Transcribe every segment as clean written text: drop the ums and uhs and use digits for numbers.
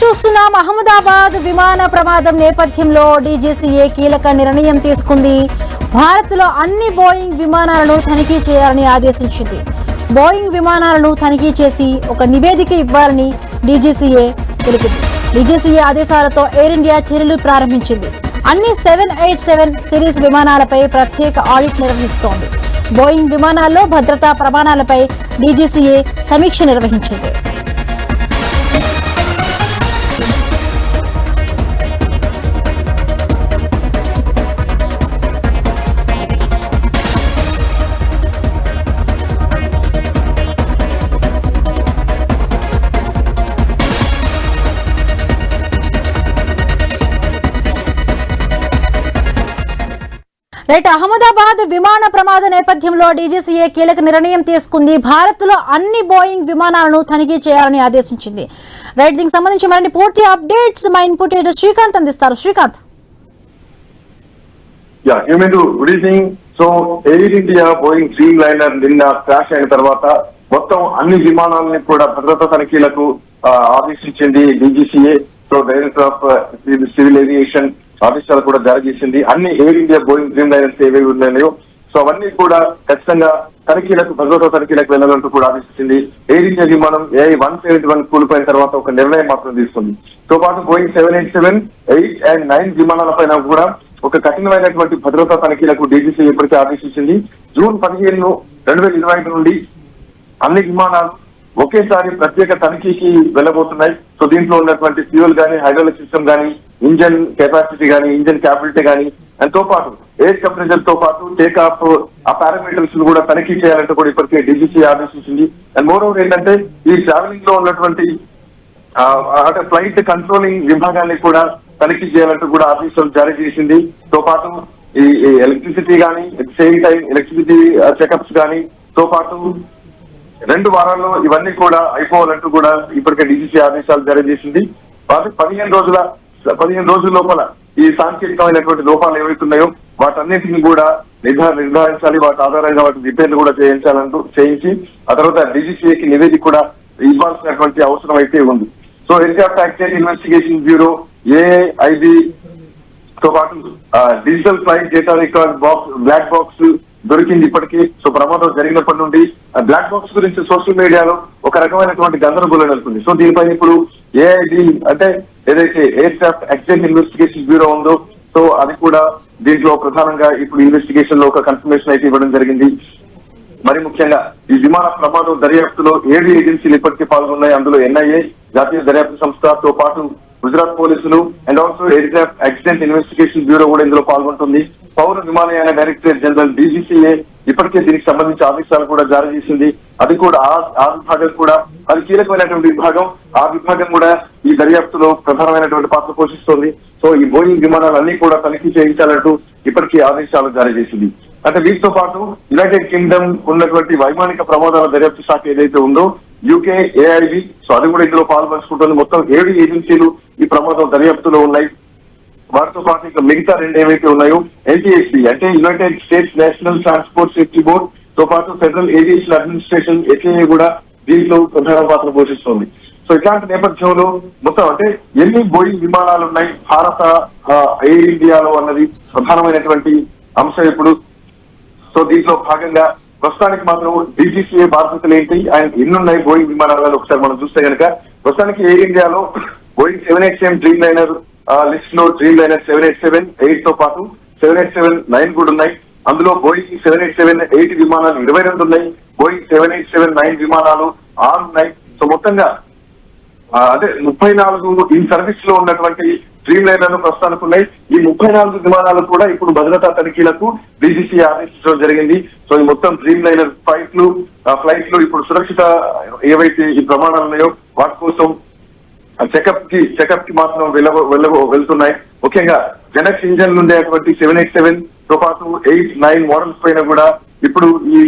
చూస్తున్నాం. అహ్మదాబాద్ విమాన ప్రమాదం నేపథ్యంలో డీజీసీఏ కీలక నిర్ణయం తీసుకుంది. భారత్లో అన్ని బోయింగ్ విమానాలను తనిఖీ చేయాలని ఆదేశించింది. బోయింగ్ విమానాలను తనిఖీ చేసి ఒక నివేదిక ఇవ్వాలని డీజీసీఏ తెలిపింది. డీజీసీఏ ఆదేశాలతో ఎయిర్ ఇండియా చర్యలు ప్రారంభించింది. అన్ని 787 సిరీస్ విమానాలపై ప్రత్యేక ఆడిట్ నిర్వహిస్తోంది. బోయింగ్ విమానాల్లో భద్రతా ప్రమాణాలపై డీజీసీఏ సమీక్ష నిర్వహించింది. రైట్, అహ్మదాబాద్ విమాన ప్రమాద నేపథ్యంలో డీజీసీఏ కీలక నిర్ణయం తీసుకుంది. భారత్లో అన్ని బోయింగ్ విమానాలను తనిఖీ చేయాలని ఆదేశించింది. రైట్, దీనికి సంబంధించి మరిన్ని పూర్తి అప్డేట్స్ మా ఇన్పుట్ ఎడిటర్ శ్రీకాంత్ అందిస్తారు. Srikanth. Good evening. So air India Boeing dream liner నిన్న క్రాష్ అయిన తర్వాత మొత్తం అన్ని విమానాలని కూడా భద్రతా తనిఖీలకు ఆదేశించింది DGCA. So director of civil aviation ఆదేశాలు కూడా జారీ చేసింది. అన్ని air India Boeing dream liners ఏవేవి ఉన్నాయో సో అవన్నీ కూడా ఖచ్చితంగా తనిఖీలకు భద్రతా తనిఖీలకు వెళ్లాలంటూ కూడా ఆదేశించింది. ఎయిర్ ఇండియా విమానం AI-171 కూలిపోయిన తర్వాత ఒక నిర్ణయం మాత్రం తీసుకుంది. తో పాటు బోయింగ్ 787, 8 and 9 విమానాలపైన కూడా ఒక కఠినమైనటువంటి భద్రతా తనిఖీలకు డీజీసీ ఇప్పటికే ఆదేశించింది. జూన్ 15, 2025 నుండి అన్ని విమానాలు ఒకేసారి ప్రత్యేక తనిఖీకి వెళ్ళబోతున్నాయి. సో దీంట్లో ఉన్నటువంటి ఫ్యూయల్ గానీ, హైడ్రాలిక్ సిస్టమ్ గానీ, ఇంజన్ కెపాసిటీ గానీ, ఇంజన్ క్యాపబిలిటీ గానీ, అండ్ తో పాటు ఎయిర్ కంప్రెషర్ తో పాటు టేక్ ఆఫ్ ఆ పారామీటర్స్ కూడా తనిఖీ చేయాలంటూ కూడా ఇప్పటికే డీజీసీ ఆదేశించింది. అండ్ మోర్ ఓవర్ ఏంటంటే ఈ ట్రావెలింగ్ లో ఉన్నటువంటి అంటే ఫ్లైట్ కంట్రోలింగ్ విభాగాన్ని కూడా తనిఖీ చేయాలంటూ కూడా ఆదేశాలు జారీ చేసింది. తో పాటు ఈ ఎలక్ట్రిసిటీ గానీ, సేమ్ టైం ఎలక్ట్రిసిటీ చెకప్స్ గానీ, తో పాటు 2 వారాల్లో ఇవన్నీ కూడా అయిపోవాలంటూ కూడా ఇప్పటికే డీజీసీ ఆదేశాలు జారీ చేసింది. 15 రోజుల లోపల ఈ సాంకేతికమైనటువంటి లోపాలు ఏవైతున్నాయో వాటన్నిటిని కూడా నిర్ధారించాలి. వాటి ఆధారంగా వాటి రిపేర్లు కూడా చేయించి ఆ తర్వాత డీజీసీఏకి నివేదిక కూడా ఇవ్వాల్సినటువంటి అవసరం అయితే ఉంది. So aircraft accident investigation bureau AIB తో పాటు digital flight data record black box దొరికింది ఇప్పటికీ. సో ప్రమాదం జరిగినప్పటి నుండి బ్లాక్ బాక్స్ గురించి సోషల్ మీడియాలో ఒక రకమైనటువంటి గందరగోళం నెలకొంది. సో దీనిపైన ఇప్పుడు AIB అంటే ఏదైతే ఎయిర్క్రాఫ్ట్ యాక్సిడెంట్ ఇన్వెస్టిగేషన్ బ్యూరో ఉందో సో అది కూడా దీంట్లో ప్రధానంగా ఇప్పుడు ఇన్వెస్టిగేషన్ లో ఒక కన్ఫర్మేషన్ అయితే ఇవ్వడం జరిగింది. మరి ముఖ్యంగా ఈ విమాన ప్రమాదం దర్యాప్తులో 7 ఏజెన్సీలు ఇప్పటికే పాల్గొన్నాయి. అందులో NIA, జాతీయ దర్యాప్తు సంస్థతో పాటు గుజరాత్ పోలీసులు and also aircraft accident investigation bureau కూడా ఇందులో పాల్గొంటుంది. పౌర విమానయాన డైరెక్టరేట్ జనరల్ DGCA ఇప్పటికే దీనికి సంబంధించి ఆదేశాలు కూడా జారీ చేసింది. అది కూడా ఆ విభాగం కూడా అది కీలకమైనటువంటి విభాగం. ఆ విభాగం కూడా ఈ దర్యాప్తులో ప్రధానమైనటువంటి పాత్ర పోషిస్తోంది. సో ఈ బోయింగ్ విమానాలన్నీ కూడా తనిఖీ చేయించాలంటూ ఇప్పటికీ ఆదేశాలు జారీ చేసింది. అంటే వీటితో పాటు యునైటెడ్ కింగ్డమ్ ఉన్నటువంటి వైమానిక ప్రమాదాల దర్యాప్తు శాఖ ఏదైతే ఉందో UK, AIB సో అది కూడా ఇందులో పాల్పంచుకుంటుంది. మొత్తం 7 ఏజెన్సీలు ఈ ప్రమాదం దర్యాప్తులో ఉన్నాయి. వాటితో పాటు ఇంకా మిగతా 2 ఏవైతే ఉన్నాయో NTSB అంటే United states national transport safety board తో పాటు ఫెడరల్ ఏవియేషన్ అడ్మినిస్ట్రేషన్ FAA కూడా దీంట్లో ప్రధాన పాత్ర పోషిస్తుంది. సో ఇట్లాంటి నేపథ్యంలో మొత్తం అంటే ఎన్ని బోయింగ్ విమానాలు ఉన్నాయి భారత ఎయిర్ ఇండియాలో అన్నది ప్రధానమైనటువంటి అంశం ఇప్పుడు. సో దీంట్లో భాగంగా ప్రస్తుతానికి మాత్రం DGCA బాధ్యతలు ఏంటి అండ్ ఎన్నున్నాయి బోయింగ్ విమానాలలో ఒకసారి మనం చూస్తే కనుక ప్రస్తుతానికి ఎయిర్ ఇండియాలో బోయింగ్ 787 డ్రీమ్ లైనర్ లిస్ట్ లో డ్రీమ్ లైనర్ 787, 8 తో పాటు 787, 9 కూడా ఉన్నాయి. అందులో బోయింగ్ 787, 8 విమానాలు 22 ఉన్నాయి. బోయింగ్ 787, 9 విమానాలు 6 ఉన్నాయి. సో మొత్తంగా అంటే 34 ఇన్ సర్వీస్ లో ఉన్నటువంటి డ్రీమ్ లైనర్లు ప్రస్తుతానికి ఉన్నాయి. ఈ 34 విమానాలు కూడా ఇప్పుడు భద్రతా తనిఖీలకు డీజీసీ ఆదేశించడం జరిగింది. సో ఈ మొత్తం డ్రీమ్ లైనర్ ఫ్లైట్లు ఇప్పుడు సురక్షిత ఏవైతే ఈ ప్రమాణాలు ఉన్నాయో వాటి కోసం చెకప్ కి మాత్రం వెళ్తున్నాయి. ముఖ్యంగా జనక్స్ ఇంజన్ ఉండేటువంటి 787 తో పాటు 8, 9 మోడల్స్ పైన కూడా ఇప్పుడు ఈ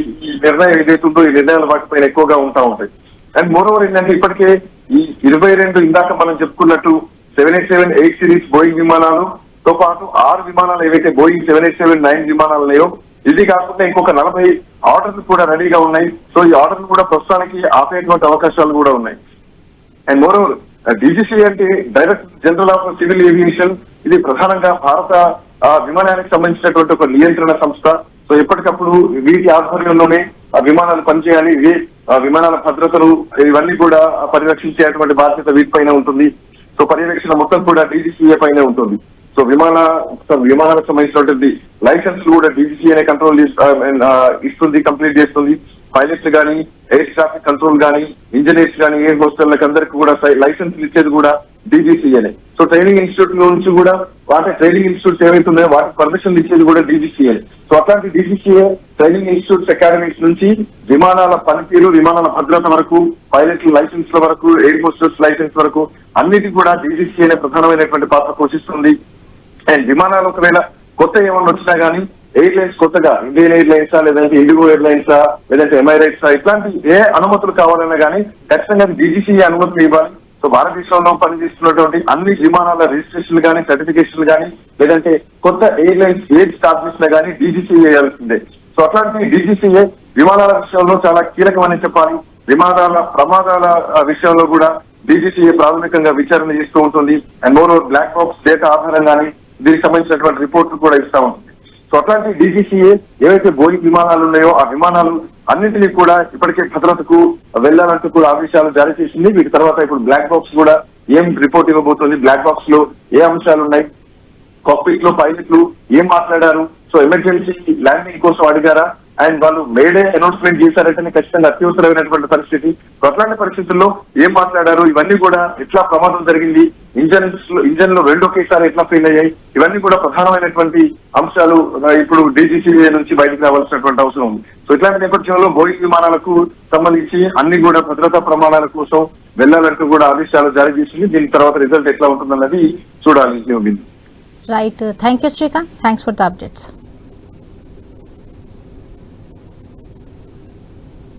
నిర్ణయం ఏదైతుందో ఈ నిర్ణయాలు వాటిపైన ఎక్కువగా ఉంటాయి. అండ్ మోర్ ఓవర్ ఏంటంటే ఇప్పటికే ఈ 22 ఇందాక మనం చెప్పుకున్నట్టు 787, 8 సిరీస్ బోయింగ్ విమానాలు తో పాటు 6 విమానాలు ఏవైతే బోయింగ్ 787, 9 విమానాలు ఉన్నాయో ఇది కాకుండా ఇంకొక 40 ఆర్డర్లు కూడా రెడీగా ఉన్నాయి. సో ఈ ఆర్డర్లు కూడా ప్రస్తుతానికి ఆపేటువంటి అవకాశాలు కూడా ఉన్నాయి. అండ్ మోర్ ఓవర్ డీజీసీ అంటే director general of civil aviation. ఇది ప్రధానంగా భారత విమానానికి సంబంధించినటువంటి ఒక నియంత్రణ సంస్థ. సో ఎప్పటికప్పుడు వీటి ఆధ్వర్యంలోనే విమానాలు పనిచేయాలి. ఇవే విమానాల భద్రతలు ఇవన్నీ కూడా పరిరక్షించేటువంటి బాధ్యత వీటిపైన ఉంటుంది. సో పర్యవేక్షణ మొత్తం కూడా డీజీసీఏ పైనే ఉంటుంది. సో విమానాలకు సంబంధించినటువంటి లైసెన్స్ కూడా డీజీసీఏ కంట్రోల్ ఇస్తుంది, కంప్లీట్ చేస్తుంది. పైలట్లు కానీ, ఎయిర్ ట్రాఫిక్ కంట్రోల్ కానీ, ఇంజనీర్స్ కానీ, ఎయిర్ హోస్టర్లకు అందరికీ కూడా లైసెన్స్ ఇచ్చేది కూడా డీజీసీఏనే. సో ట్రైనింగ్ ఇన్స్టిట్యూట్ నుంచి కూడా వాటి ట్రైనింగ్ ఇన్స్టిట్యూట్స్ ఏవైతున్నాయో వాటికి పర్మిషన్ ఇచ్చేది కూడా డీజీసీఏ. సో అట్లాంటి డీజీసీఏ ట్రైనింగ్ ఇన్స్టిట్యూట్స్, అకాడమీస్ నుంచి విమానాల పనితీరు, విమానాల భద్రత వరకు, పైలట్ల లైసెన్స్ల వరకు, ఎయిర్ హోస్టర్స్ లైసెన్స్ వరకు అన్నిటి కూడా డీజీసీఏ ప్రధానమైనటువంటి పాత్ర పోషిస్తుంది. అండ్ విమానాలు ఒకవేళ కొత్త ఏమన్నా వచ్చినా గానీ ఎయిర్లైన్స్ కొత్తగా ఇండియన్ ఎయిర్లైన్సా, లేదంటే ఇండిగో ఎయిర్లైన్సా, లేదంటే ఎమైరేట్సా, ఇట్లాంటి ఏ అనుమతులు కావాలన్నా గానీ ఖచ్చితంగా డీజీసీఏ అనుమతులు ఇవ్వాలి. సో భారతదేశంలో పనిచేస్తున్నటువంటి అన్ని విమానాల రిజిస్ట్రేషన్లు కానీ, సర్టిఫికేషన్లు కానీ, లేదంటే కొత్త ఎయిర్లైన్స్ ఏది స్టార్ట్ చేసినా గానీ డీజీసీఏ చేయాల్సిందే. సో అట్లాంటి డీజీసీఏ విమానాల విషయంలో చాలా కీలకమని చెప్పాలి. విమానాల ప్రమాదాల విషయంలో కూడా డీజీసీఏ ప్రాథమికంగా విచారణ చేస్తూ ఉంటుంది. And more black box data ఆధారంగానే దీనికి సంబంధించినటువంటి రిపోర్ట్లు కూడా ఇస్తా ఉంటుంది. సో అట్లాంటి డీజీసీఏ ఏవైతే బోయింగ్ విమానాలు ఉన్నాయో ఆ విమానాలు అన్నింటినీ కూడా ఇప్పటికే భద్రతకు వెళ్లాలంటూ కూడా ఆదేశాలు జారీ చేసింది. వీటి తర్వాత ఇప్పుడు బ్లాక్ బాక్స్ కూడా ఏం రిపోర్ట్ ఇవ్వబోతోంది, బ్లాక్ బాక్స్ లో ఏ అంశాలు ఉన్నాయి, కాక్పిట్ లో పైలట్లు ఏం మాట్లాడారు, సో ఎమర్జెన్సీ ల్యాండింగ్ కోసం అడిగారా, అండ్ వాళ్ళు మేడే అనౌన్స్మెంట్ చేశారంటే ఖచ్చితంగా అత్యవసరమైనటువంటి పరిస్థితి. అట్లాంటి పరిస్థితుల్లో ఏం మాట్లాడారు, ఇవన్నీ కూడా ఎట్లా ప్రమాదం జరిగింది, ఇంజన్ లో రెండు ఒకేసారి ఎట్లా ఫెయిల్ అయ్యాయి, ఇవన్నీ కూడా ప్రధానమైనటువంటి అంశాలు ఇప్పుడు డీజీసీఏ నుంచి బయటకు రావాల్సినటువంటి అవసరం ఉంది. సో ఇట్లాంటి నేపథ్యంలో బోయింగ్ విమానాలకు సంబంధించి అన్ని కూడా భద్రతా ప్రమాణాల కోసం వెళ్లాలంటూ కూడా ఆదేశాలు జారీ చేసింది. దీని తర్వాత రిజల్ట్ ఎట్లా ఉంటుందన్నది చూడాలి. Right, thank you Srikanth, thanks for the updates.